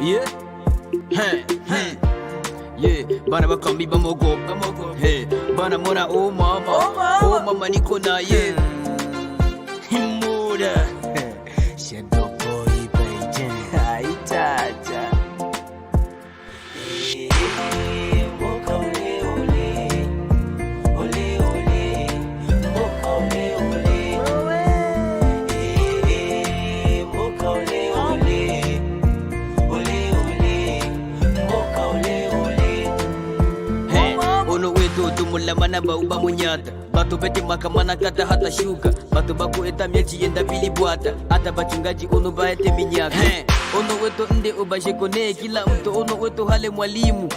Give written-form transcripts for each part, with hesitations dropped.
Yeah. Hey, hey. Yeah, bana bakambi bamogo. Hey, bana mona oh mama niko na ye. Himuda. Shadow boy baby. Aitaja. Tumula mana bauba munyata batu bete makamana kata hata shuka batu baku eta myechi yenda pili bwata hata bachungaji ono baete minyaka ono weto nde ubashekone kila mtu ono weto hale mwalimu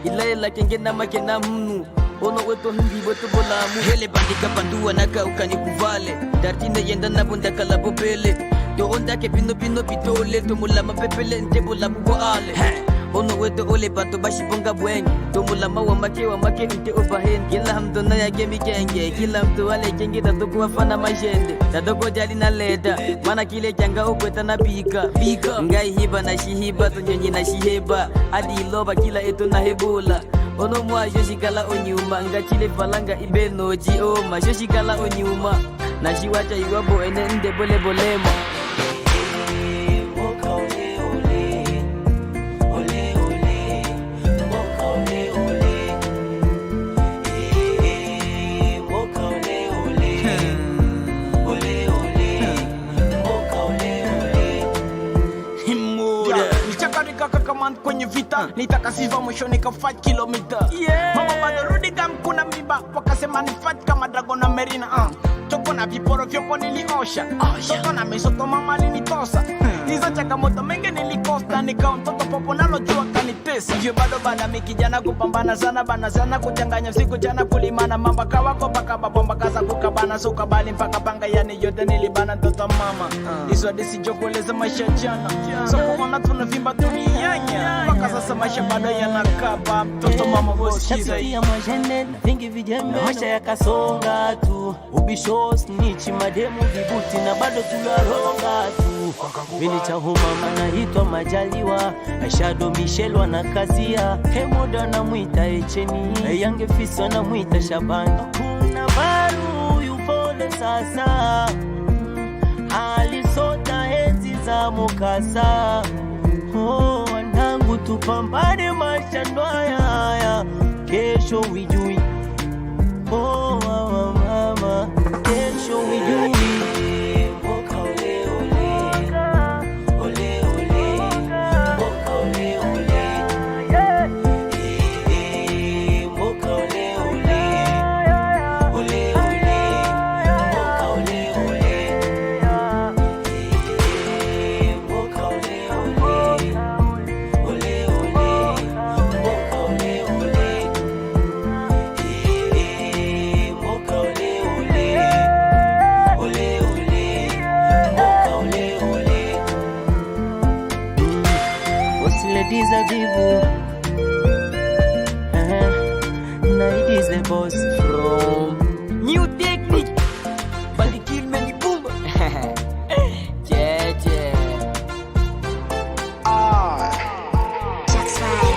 ilaela kengena makena mnu ono weto hindi weto bolamu hele bandika bandua naka ukani kuvale dartine yenda nabunda kalabo pele to onda ke pino pitole tumula mapepele nte bolamu kwa ale ono weto ole bato bashiponga bwengi tumula mawa make nte obahen kila mtu na yake mikenge kila mtu wale kenge tatuku wafana mashende tatoko jali na leda mana kile changa ukweta na bika ngai hiba na shihiba tunyonyi na shiheba adi loba kila eto na hebula ono mwa shoshikala onyuma nga chile falanga ibenoji oma shoshikala onyuma na shiwacha iwabo ene nde bolema kwenye vita nitakasiva mwisho nika 5 kilomita mama bado rudi gam kuna miba wakasema ni fight kama Dragon na Merina toko na viporo vyopo niliosha toko na misoto mama linitosa hizo changamoto mengi nilikosta nikao mtoto popo nalojua kanitesa hivyo bado bada mikijana kupambana sana bana sana kuchanganya siku jana kulimana mamba kawako paka babomba kaza kukabana soka bali mpaka panga yani yote nilibana mtoto mama hizo disi jokoleza maisha jana so kuona tunavimba dunianya mpaka sasa maisha bado yanakaba mtoto mama boss ya majene na vingi vijana maisha yakasonga tu ubisho snitch mademu vibuti na bado tulalonga tu vini cha huma hitwa majaliwa Shadow Michelle wanakazia Hemoda na muita Echeni Yange Fisi wanamuita Shabani kuna baru yupole sasa alisota enzi za mukasa wanangu tupambane mashando haya kesho wijui mama kesho wijui Ladies are vivo, night is the boss from